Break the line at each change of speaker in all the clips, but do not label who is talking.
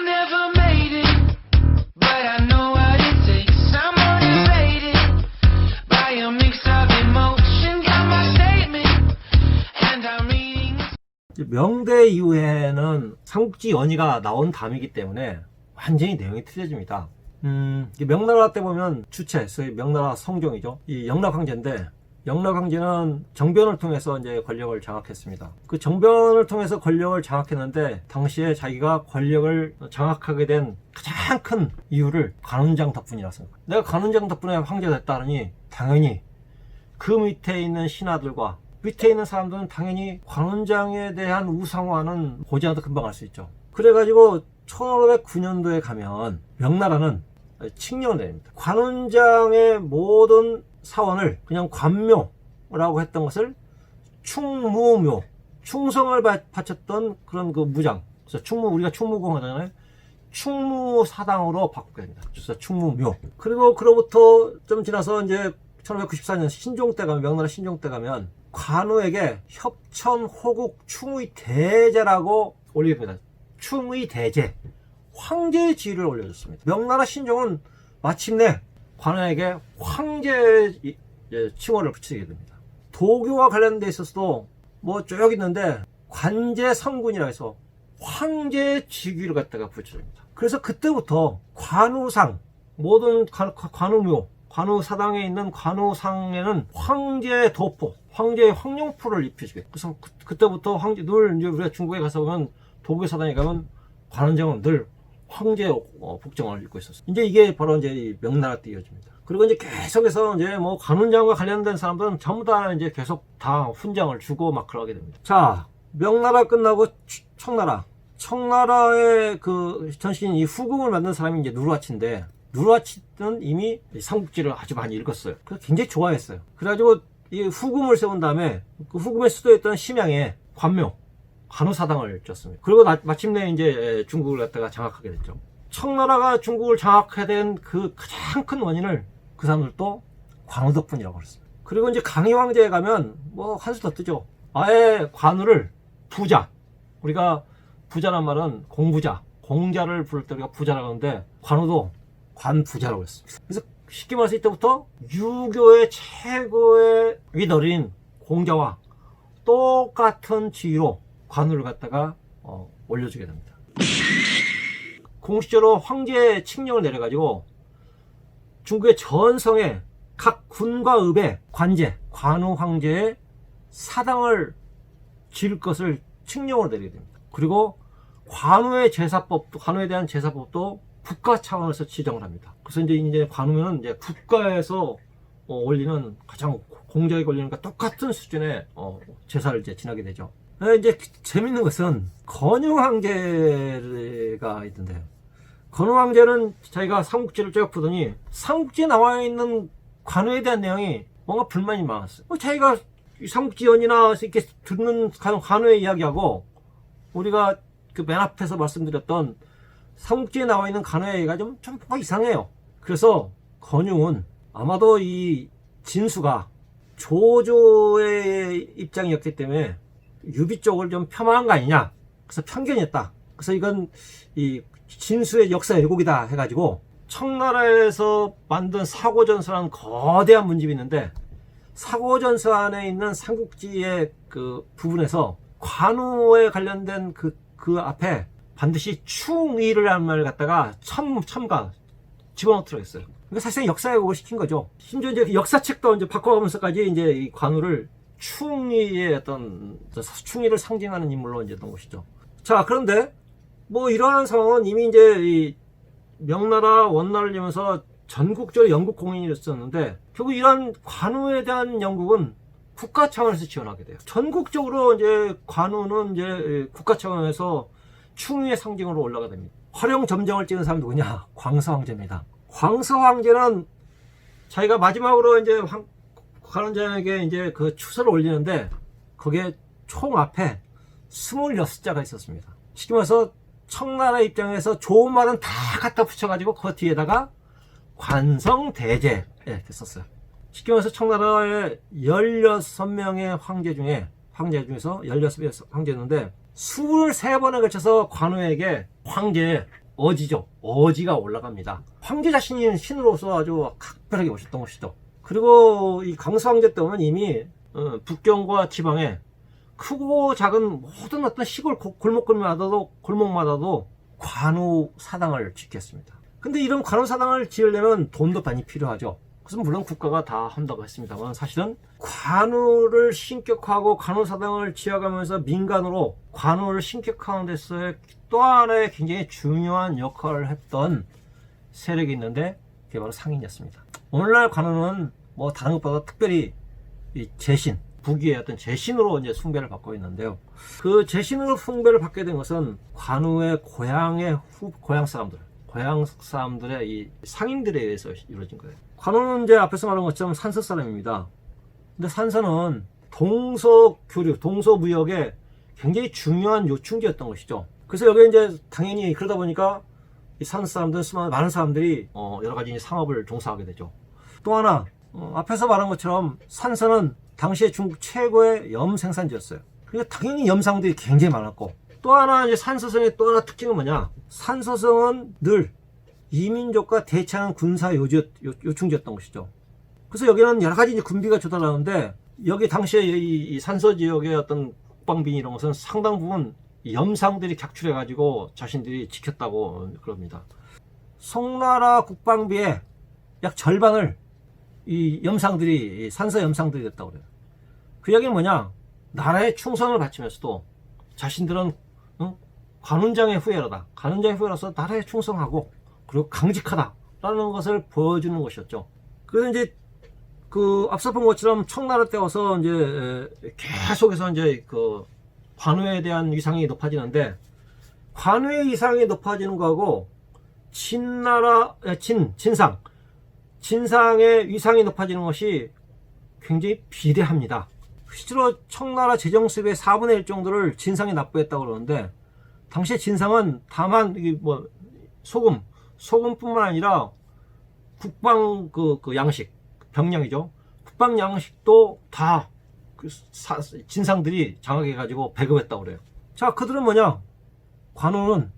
never made it, but I know what it takes. I'm motivated by a mix of emotion. Got my statement, and I'm reading.
명대 이후에는 삼국지 연의가 나온 다음이기 때문에 완전히 내용이 틀려집니다. 명나라 때 보면 주체, 소위 명나라 성종이죠. 이 영락황제인데, 영락황제는 정변을 통해서 이제 권력을 장악했습니다. 그 정변을 통해서 권력을 장악했는데, 당시에 자기가 권력을 장악하게 된 가장 큰 이유를 관운장 덕분이라서, 내가 관운장 덕분에 황제가 됐다니 당연히 그 밑에 있는 신하들과 밑에 있는 사람들은 당연히 관운장에 대한 우상화는 보지 않아도 금방 알 수 있죠. 그래가지고 1509년도에 가면 명나라는 칙령을 내립니다. 관운장의 모든 사원을 그냥 관묘라고 했던 것을 충무묘, 충성을 바쳤던 그런 그 무장, 그래서 우리가 충무공 하잖아요. 충무사당으로 바꾸게 됩니다. 그래서 충무묘. 그리고 그로부터 좀 지나서 이제 1594년 신종 때 가면, 명나라 신종 때 가면 관우에게 협천, 호국, 충의대제라고 올리게 됩니다. 충의대제, 황제의 지위를 올려줬습니다. 명나라 신종은 마침내 관우에게 황제 칭호를 붙이게 됩니다. 도교와 관련돼 있어서도 뭐 쭉 있는데 관제성군이라 해서 황제의 직위를 갖다가 붙여줍니다. 그래서 그때부터 관우상, 모든 관우묘, 관우사당에 있는 관우상에는 황제의 도포, 황제의 황룡포를 입혀주게. 그래서 그때부터 늘 이제 우리가 중국에 가서 보면 도교사당에 가면 관원장은 늘 황제의 복장을 입고 있었어요. 이제 이게 바로 이제 명나라 때 이어집니다. 그리고 이제 계속해서 이제 뭐 관운장과 관련된 사람들은 전부 다 이제 계속 다 훈장을 주고 막 그러게 됩니다. 자, 명나라 끝나고 청나라. 청나라의 그 전신 이 후궁을 만든 사람이 이제 누르하치인데, 누르하치는 이미 삼국지를 아주 많이 읽었어요. 그래서 굉장히 좋아했어요. 그래가지고 이 후궁을 세운 다음에 그 후궁의 수도였던 심양에 관묘, 관우사당을 졌습니다. 그리고 마침내 이제 중국을 갖다가 장악하게 됐죠. 청나라가 중국을 장악하게 된 그 가장 큰 원인을 그 사람들도 관우 덕분이라고 그랬습니다. 그리고 이제 강희 황제에 가면 뭐 한수 더 뜨죠. 아예 관우를 부자, 우리가 부자란 말은 공부자, 공자를 부를 때 우리가 부자라고 하는데 관우도 관부자라고 했습니다. 그래서 쉽게 말해서 이때부터 유교의 최고의 위더인 공자와 똑같은 지위로 관우를 갖다가 올려주게 됩니다. 공식적으로 황제의 칙령을 내려가지고 중국의 전성에 각 군과 읍에 관제, 관우 황제의 사당을 지을 것을 칙령으로 내리게 됩니다. 그리고 관우의 제사법도, 관우에 대한 제사법도 국가 차원에서 지정을 합니다. 그래서 이제 관우면은 이제 국가에서 올리는 가장 공자에 걸리는 똑같은 수준의 제사를 이제 지나게 되죠. 이제 재밌는 것은 건유 황제가 있던데, 건유 황제는 자기가 삼국지를 쭉 보더니 삼국지에 나와 있는 관우에 대한 내용이 뭔가 불만이 많았어요. 자기가 삼국지 연이나 이렇게 듣는 관우의 이야기하고 우리가 그 맨 앞에서 말씀드렸던 삼국지에 나와 있는 관우의 얘기가 좀 뭔가 이상해요. 그래서 건유는 아마도 이 진수가 조조의 입장이었기 때문에 유비 쪽을 좀 폄하한 거 아니냐, 그래서 편견이었다. 그래서 이건 이 진수의 역사 왜곡이다 해가지고 청나라에서 만든 사고전서라는 거대한 문집이 있는데, 사고전서 안에 있는 삼국지의 그 부분에서 관우에 관련된 그 앞에 반드시 충의를 말을 갖다가 첨가 집어넣도록 했어요. 그러니까 사실상 역사 왜곡을 시킨 거죠. 심지어 이제 역사책도 이제 바꿔가면서까지 이제 이 관우를 충의의 어떤 충의를 상징하는 인물로 이제 던 것이죠. 자, 그런데 뭐 이러한 상황은 이미 이제 이 명나라 원나라를 이면서 전국적으로 영국 공인이었었는데, 결국 이런 관우에 대한 영국은 국가 차원에서 지원하게 돼요. 전국적으로 이제 관우는 이제 국가 차원에서 충의의 상징으로 올라가 됩니다. 활용 점정을 찍은 사람 누구냐? 광서 황제입니다. 광서 황제는 자기가 마지막으로 이제 관원장에게 이제 그 추서를 올리는데, 거기에 총 앞에 26자가 있었습니다. 쉽게 말해서 청나라 입장에서 좋은 말은 다 갖다 붙여가지고 그 뒤에다가 관성대제 이렇게 썼어요. 쉽게 말해서 청나라의 16명의 황제 중에서 16명의 황제였는데 23번에 걸쳐서 관우에게 황제의 어지죠. 어지가 올라갑니다. 황제 자신이 신으로서 아주 각별하게 멋있던 것이죠. 그리고 이 강수 황제 때는 이미 북경과 지방에 크고 작은 모든 어떤 시골 골목마다도 관우 사당을 짓겠습니다. 근데 이런 관우 사당을 지으려면 돈도 많이 필요하죠. 그래서 물론 국가가 다 한다고 했습니다만 사실은 관우를 신격화하고 관우 사당을 지어가면서 민간으로 관우를 신격화하는 데서 또 하나의 굉장히 중요한 역할을 했던 세력이 있는데 그게 바로 상인이었습니다. 오늘날 관우는 뭐 다른 것보다 특별히 이 제신, 부귀의 어떤 제신으로 이제 숭배를 받고 있는데요. 그 제신으로 숭배를 받게 된 것은 관우의 고향 사람들의 이 상인들에 의해서 이루어진 거예요. 관우는 이제 앞에서 말한 것처럼 산서 사람입니다. 근데 산서는 동서교류, 동서무역에 굉장히 중요한 요충지였던 것이죠. 그래서 여기 이제 당연히 그러다 보니까 이 산서 사람들, 많은 사람들이 여러 가지 상업을 종사하게 되죠. 또 하나, 앞에서 말한 것처럼 산서는 당시에 중국 최고의 염 생산지였어요. 그러니까 당연히 염상들이 굉장히 많았고, 또 하나 이제 산서성의 또 하나 특징은 뭐냐? 산서성은 늘 이민족과 대치하는 군사 요충지였던 것이죠. 그래서 여기는 여러 가지 이제 군비가 조달하는데, 여기 당시에 이 산서 지역의 어떤 국방비 이런 것은 상당 부분 염상들이 객출해가지고 자신들이 지켰다고 그럽니다. 송나라 국방비의 약 절반을 이 염상들이, 산서 염상들이 됐다고 그래요. 그 얘기는 뭐냐? 나라에 충성을 바치면서도 자신들은 관운장의 후예라다. 관운장의 후예라서 나라에 충성하고 그리고 강직하다라는 것을 보여주는 것이었죠. 그래서 이제 그 앞서 본 것처럼 청나라 때 와서 이제 계속해서 이제 그 관우에 대한 위상이 높아지는데, 관우의 위상이 높아지는 거하고 진상의 위상이 높아지는 것이 굉장히 비례합니다. 실제로 청나라 재정수입의 4분의 1 정도를 진상이 납부했다고 그러는데, 당시에 진상은 다만 뭐 소금뿐만 아니라 국방 그 양식, 병량이죠. 국방 양식도 다 그 진상들이 장악해가지고 배급했다고 그래요. 자, 그들은 뭐냐? 관우는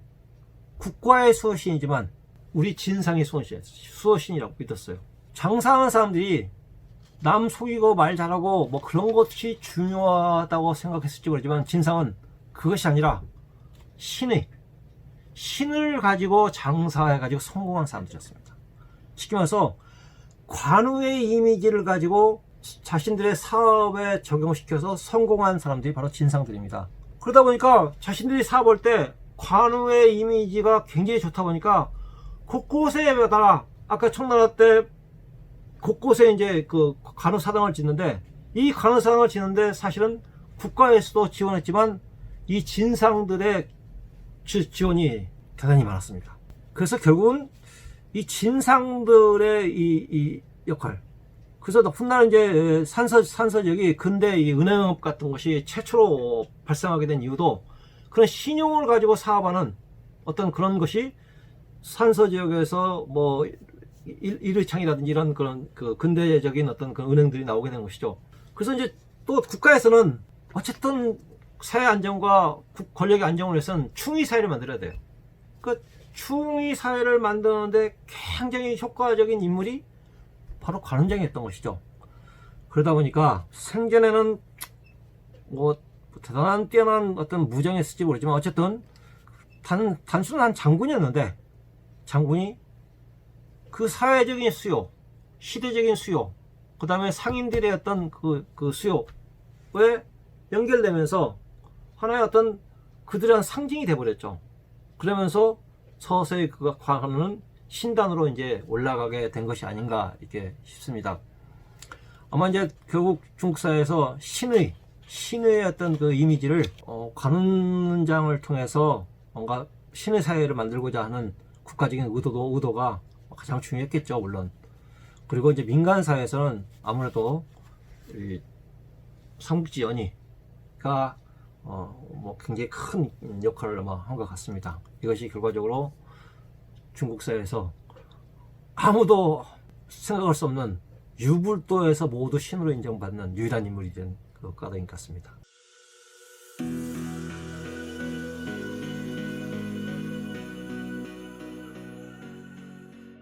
국가의 수호신이지만 우리 진상의 수호신이라고 믿었어요. 장사하는 사람들이 남 속이고 말 잘하고 뭐 그런 것이 중요하다고 생각했을지 모르지만, 진상은 그것이 아니라 신을 가지고 장사해가지고 성공한 사람들이었습니다. 쉽게 말해서 관우의 이미지를 가지고 자신들의 사업에 적용시켜서 성공한 사람들이 바로 진상들입니다. 그러다 보니까 자신들이 사업할 때 관우의 이미지가 굉장히 좋다 보니까 곳곳에다가, 아까 청나라 때 곳곳에 이제 그 관우 사당을 짓는데, 이 관우 사당을 짓는데 사실은 국가에서도 지원했지만 이 진상들의 지원이 대단히 많았습니다. 그래서 결국은 이 진상들의 이 역할, 그래서 훗날 이제 산서 지역이 근대 이 은행업 같은 것이 최초로 발생하게 된 이유도 그런 신용을 가지고 사업하는 어떤 그런 것이 산서 지역에서 뭐 일의창이라든지 이런 그런 그 근대적인 어떤 그 은행들이 나오게 된 것이죠. 그래서 이제 또 국가에서는 어쨌든 사회 안정과 권력의 안정을 위해서는 충의 사회를 만들어야 돼요. 그 충의 사회를 만드는데 굉장히 효과적인 인물이 바로 관운장이었던 것이죠. 그러다 보니까 생전에는 뭐 대단한 뛰어난 어떤 무장했을지 모르지만 어쨌든 단순한 장군이었는데, 장군이 그 사회적인 수요, 시대적인 수요, 그 다음에 상인들의 어떤 그 수요에 연결되면서 하나의 어떤 그들의 상징이 돼버렸죠. 그러면서 서서히 그 관우는 신단으로 이제 올라가게 된 것이 아닌가 이렇게 싶습니다. 아마 이제 결국 중국 사회에서 신의 어떤 그 이미지를 관운장을 통해서 뭔가 신의 사회를 만들고자 하는 국가적인 의도가 가장 중요했겠죠, 물론. 그리고 이제 민간 사회에서는 아무래도 이 삼국지 연의가 뭐 굉장히 큰 역할을 아마 한 것 같습니다. 이것이 결과적으로 중국 사회에서 아무도 생각할 수 없는 유불도에서 모두 신으로 인정받는 유일한 인물이 된 그 까닭인 것 같습니다.